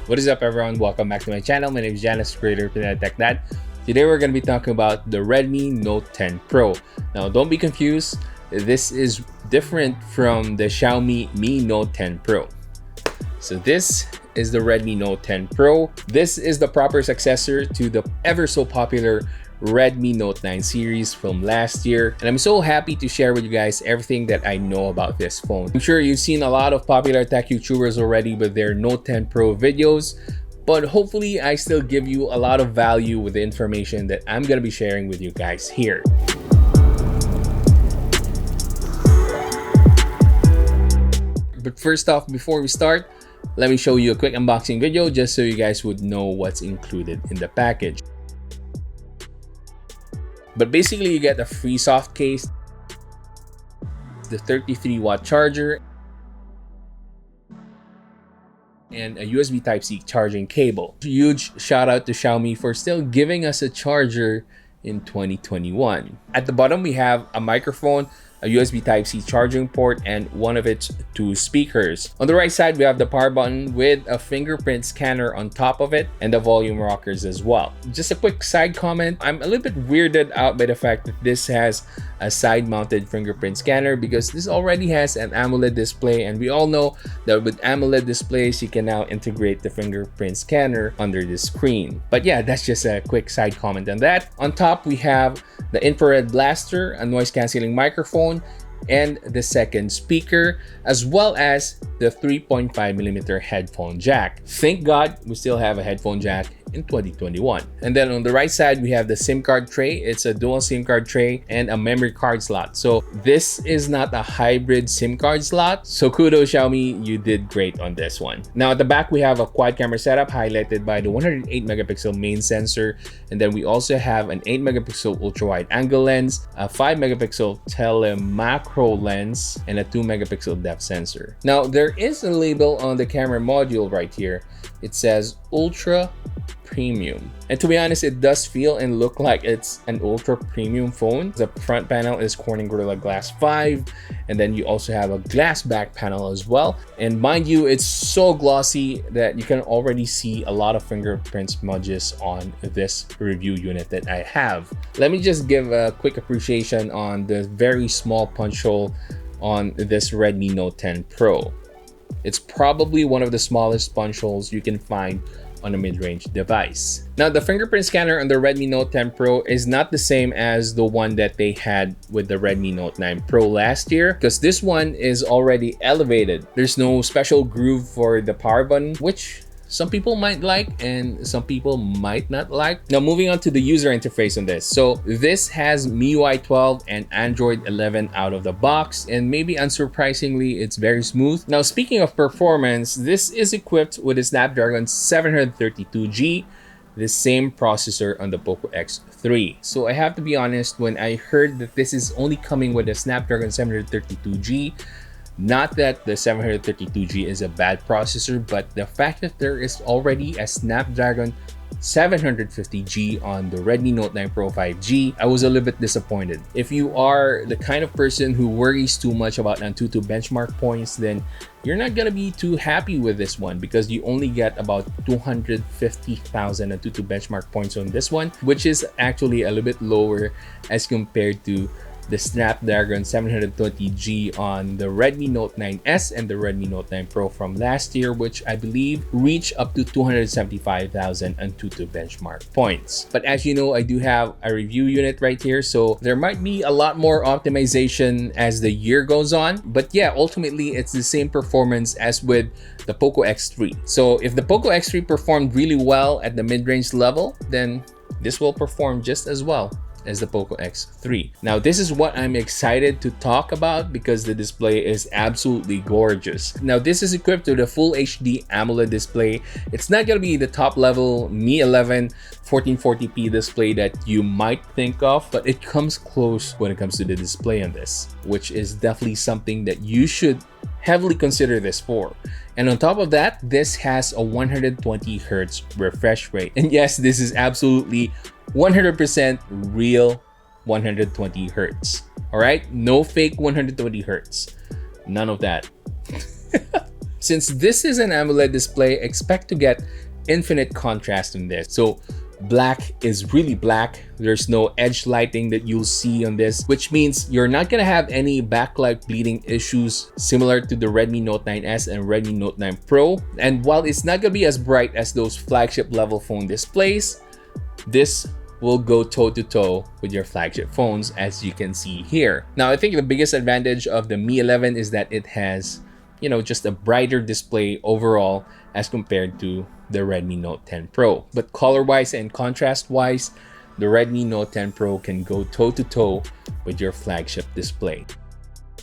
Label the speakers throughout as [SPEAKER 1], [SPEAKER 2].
[SPEAKER 1] What is up, everyone? Welcome back to my channel. My name is Janice, creator of TechDad. Today we're going to be talking about the Redmi Note 10 Pro. Now, don't be confused. This is different from the Xiaomi Mi Note 10 Pro. So this is the Redmi Note 10 Pro. This is the proper successor to the ever so popular Redmi Note 9 series from last year, and I'm so happy to share with you guys everything that I know about this phone. I'm sure you've seen a lot of popular tech YouTubers already with their Note 10 Pro videos, but hopefully I still give you a lot of value with the information that I'm gonna be sharing with you guys here. But first off, before we start, let me show you a quick unboxing video just so you guys would know what's included in the package. But basically, you get a free soft case, the 33-watt charger, and a USB Type-C charging cable. Huge shout out to Xiaomi for still giving us a charger in 2021. At the bottom, we have a microphone, a USB Type-C charging port, and one of its two speakers. On the right side, we have the power button with a fingerprint scanner on top of it and the volume rockers as well. Just a quick side comment, I'm a little bit weirded out by the fact that this has a side-mounted fingerprint scanner because this already has an AMOLED display, and we all know that with AMOLED displays, you can now integrate the fingerprint scanner under the screen. But yeah, that's just a quick side comment on that. On top, we have the infrared blaster, a noise-canceling microphone, and the second speaker, as well as the 3.5mm headphone jack. Thank God we still have a headphone jack in 2021. And then on the right side, we have the SIM card tray. It's a dual SIM card tray and a memory card slot. So this is not a hybrid SIM card slot. So kudos Xiaomi, you did great on this one. Now at the back, we have a quad camera setup highlighted by the 108 megapixel main sensor. And then we also have an 8 megapixel ultra wide angle lens, a 5 megapixel telemacro lens, and a 2 megapixel depth sensor. Now there is a label on the camera module right here. It says Ultra Premium, and to be honest, it does feel and look like it's an ultra premium phone. The front panel is Corning Gorilla Glass 5, and then you also have a glass back panel as well. And mind you, it's so glossy that you can already see a lot of fingerprint smudges on this review unit that I have. Let me just give a quick appreciation on the very small punch hole on this Redmi Note 10 Pro. It's probably one of the smallest punch holes you can find on a mid-range device. Now, the fingerprint scanner on the Redmi Note 10 Pro is not the same as the one that they had with the Redmi Note 9 Pro last year, because this one is already elevated. There's no special groove for the power button, which some people might like and some people might not like. Now, moving on to the user interface on this. So this has MIUI 12 and Android 11 out of the box, and maybe unsurprisingly, it's very smooth. Now, speaking of performance, this is equipped with a Snapdragon 732G, the same processor on the POCO X3. So I have to be honest, when I heard that this is only coming with a Snapdragon 732G, not that the 732G is a bad processor, but the fact that there is already a Snapdragon 750G on the Redmi Note 9 Pro 5G, I was a little bit disappointed. If you are the kind of person who worries too much about Antutu Benchmark points, then you're not gonna be too happy with this one because you only get about 250,000 Antutu Benchmark points on this one, which is actually a little bit lower as compared to the Snapdragon 720G on the Redmi Note 9S and the Redmi Note 9 Pro from last year, which I believe reach up to 275,000 Antutu Benchmark points. But as you know, I do have a review unit right here, so there might be a lot more optimization as the year goes on. But yeah, ultimately, it's the same performance as with the POCO X3. So if the POCO X3 performed really well at the mid-range level, then this will perform just as well as the POCO X3. Now, this is what I'm excited to talk about because the display is absolutely gorgeous. Now, this is equipped with a full HD AMOLED display. It's not gonna be the top level Mi 11 1440p display that you might think of, but it comes close when it comes to the display on this, which is definitely something that you should heavily consider this for. And on top of that, this has a 120 Hz refresh rate. And yes, this is absolutely 100% real 120 Hz. All right, no fake 120 Hz, none of that. Since this is an AMOLED display, expect to get infinite contrast in this. So black is really black. There's no edge lighting that you'll see on this, which means you're not gonna have any backlight bleeding issues similar to the Redmi Note 9S and Redmi Note 9 Pro. And while it's not gonna be as bright as those flagship level phone displays, this will go toe-to-toe with your flagship phones, as you can see here. Now, I think the biggest advantage of the Mi 11 is that it has, just a brighter display overall as compared to the Redmi Note 10 Pro. But color-wise and contrast-wise, the Redmi Note 10 Pro can go toe-to-toe with your flagship display.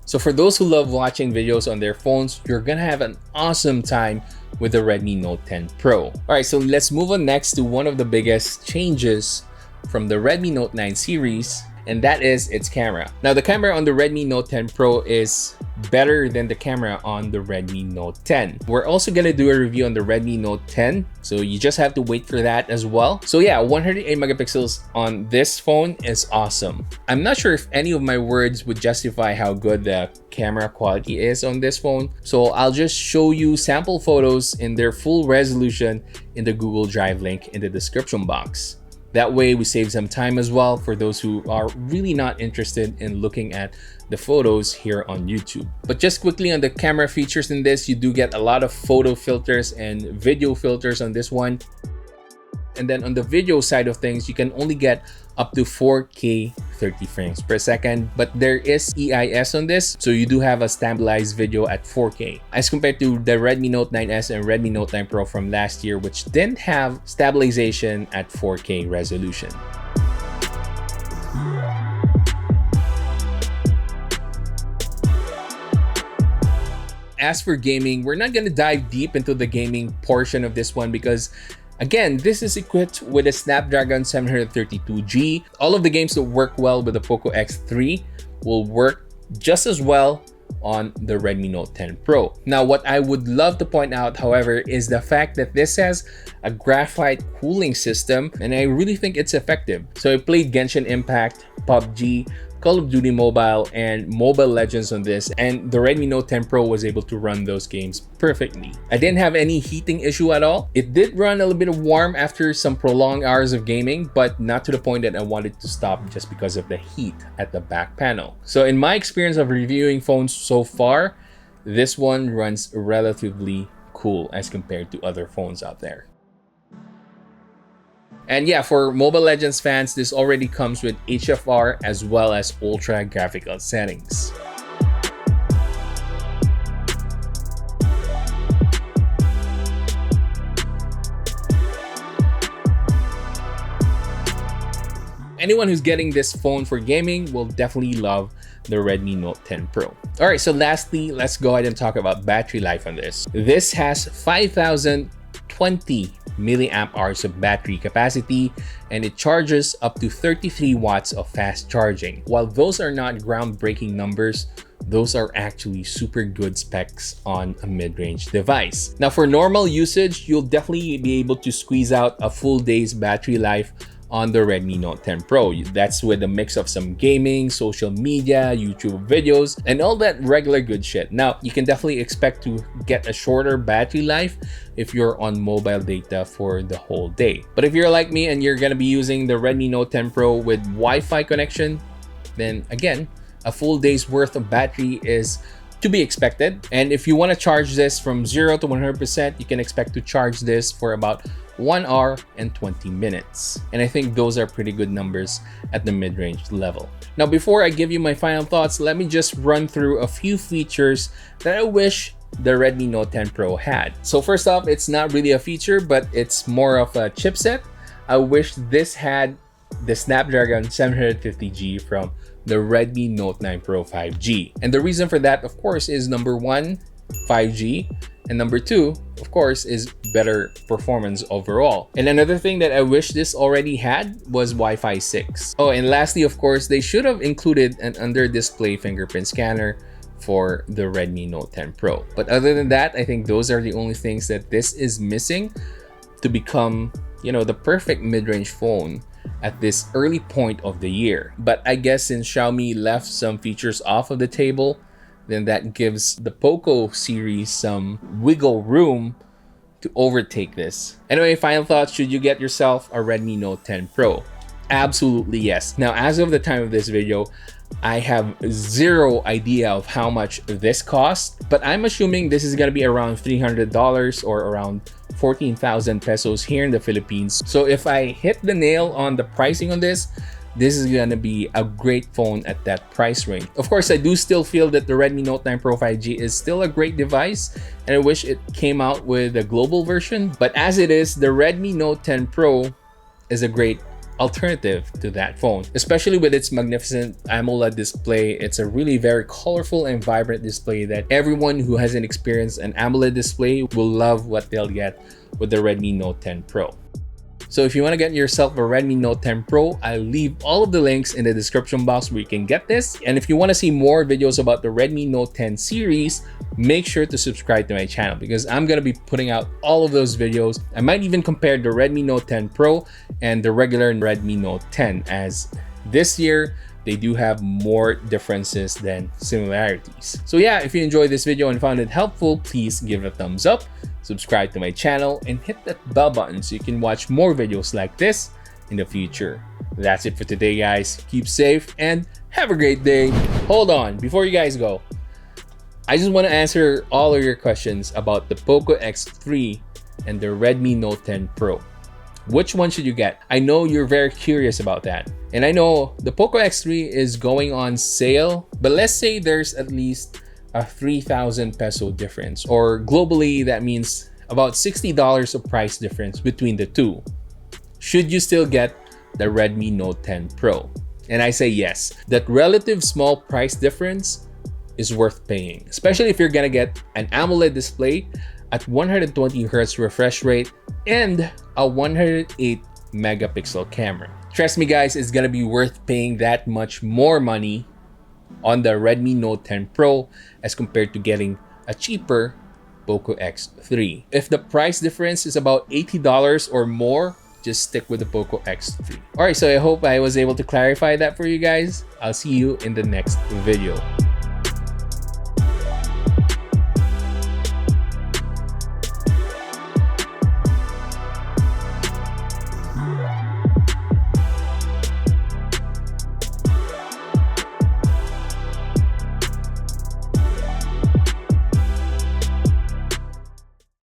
[SPEAKER 1] So for those who love watching videos on their phones, you're gonna have an awesome time with the Redmi Note 10 Pro. All right, so let's move on next to one of the biggest changes from the Redmi Note 9 series, and that is its camera. Now, the camera on the Redmi Note 10 Pro is better than the camera on the Redmi Note 10. We're also gonna do a review on the Redmi Note 10, so you just have to wait for that as well. So yeah, 108 megapixels on this phone is awesome. I'm not sure if any of my words would justify how good the camera quality is on this phone, so I'll just show you sample photos in their full resolution in the Google Drive link in the description box. That way we save some time as well for those who are really not interested in looking at the photos here on YouTube. But just quickly on the camera features in this, you do get a lot of photo filters and video filters on this one. And then on the video side of things, you can only get up to 4K 30 frames per second, but there is EIS on this, so you do have a stabilized video at 4K as compared to the Redmi Note 9S and Redmi Note 9 Pro from last year, which didn't have stabilization at 4K resolution. As for gaming, we're not going to dive deep into the gaming portion of this one because again, this is equipped with a Snapdragon 732G. All of the games that work well with the POCO X3 will work just as well on the Redmi Note 10 Pro. Now, what I would love to point out, however, is the fact that this has a graphite cooling system, and I really think it's effective. So I played Genshin Impact, PUBG, Call of Duty Mobile, and Mobile Legends on this, and the Redmi Note 10 Pro was able to run those games perfectly. I didn't have any heating issue at all. It did run a little bit of warm after some prolonged hours of gaming, but not to the point that I wanted to stop just because of the heat at the back panel. So in my experience of reviewing phones so far, this one runs relatively cool as compared to other phones out there. And yeah, for Mobile Legends fans, this already comes with HFR as well as ultra graphical settings. Anyone who's getting this phone for gaming will definitely love the Redmi Note 10 Pro. All right, so lastly, let's go ahead and talk about battery life on this. This has 5,020 milliamp hours of battery capacity, and it charges up to 33 watts of fast charging. While those are not groundbreaking numbers, those are actually super good specs on a mid-range device. Now, for normal usage, you'll definitely be able to squeeze out a full day's battery life on the Redmi Note 10 Pro. That's with a mix of some gaming, social media, YouTube videos, and all that regular good shit. Now, you can definitely expect to get a shorter battery life if you're on mobile data for the whole day. But if you're like me and you're gonna be using the Redmi Note 10 Pro with Wi-Fi connection, then again, a full day's worth of battery is to be expected. And if you want to charge this from 0 to 100%, you can expect to charge this for about 1 hour and 20 minutes. And I think those are pretty good numbers at the mid-range level. Now, before I give you my final thoughts, let me just run through a few features that I wish the Redmi Note 10 Pro had. So first off, it's not really a feature, but it's more of a chipset. I wish this had the Snapdragon 750G from the Redmi Note 9 Pro 5G. And the reason for that, of course, is number one, 5G, and number two, of course, is better performance overall. And another thing that I wish this already had was Wi-Fi 6. Oh, and lastly, of course, they should have included an under-display fingerprint scanner for the Redmi Note 10 Pro. But other than that, I think those are the only things that this is missing to become, the perfect mid-range phone at this early point of the year. But I guess since Xiaomi left some features off of the table, then that gives the POCO series some wiggle room to overtake this. Anyway, final thoughts, should you get yourself a Redmi Note 10 Pro? Absolutely yes. Now, as of the time of this video, I have zero idea of how much this costs, but I'm assuming this is gonna be around $300 or around 14,000 pesos here in the Philippines. So if I hit the nail on the pricing on this is gonna be a great phone at that price range. Of course, I do still feel that the Redmi Note 9 Pro 5G is still a great device, and I wish it came out with a global version. But as it is, the Redmi Note 10 Pro is a great alternative to that phone, especially with its magnificent AMOLED display. It's a really very colorful and vibrant display that everyone who hasn't experienced an AMOLED display will love what they'll get with the Redmi Note 10 Pro. So if you want to get yourself a Redmi Note 10 Pro, I'll leave all of the links in the description box where you can get this. And if you want to see more videos about the Redmi Note 10 series, make sure to subscribe to my channel because I'm going to be putting out all of those videos. I might even compare the Redmi Note 10 Pro and the regular Redmi Note 10, as this year they do have more differences than similarities. So yeah, if you enjoyed this video and found it helpful, please give it a thumbs up, subscribe to my channel, and hit that bell button so you can watch more videos like this in the future. That's it for today, guys. Keep safe and have a great day. Hold on, before you guys go, I just want to answer all of your questions about the POCO X3 and the Redmi Note 10 Pro. Which one should you get? I know you're very curious about that. And I know the POCO X3 is going on sale, but let's say there's at least a 3,000 peso difference, or globally that means about $60 of price difference between the two. Should you still get the Redmi Note 10 Pro? And I say yes. That relative small price difference is worth paying, especially if you're gonna get an AMOLED display at 120 Hz refresh rate and a 108 megapixel camera. Trust me guys, it's gonna be worth paying that much more money on the Redmi Note 10 Pro as compared to getting a cheaper POCO X3. If the price difference is about $80 or more, just stick with the POCO X3. Alright, so I hope I was able to clarify that for you guys. I'll see you in the next video.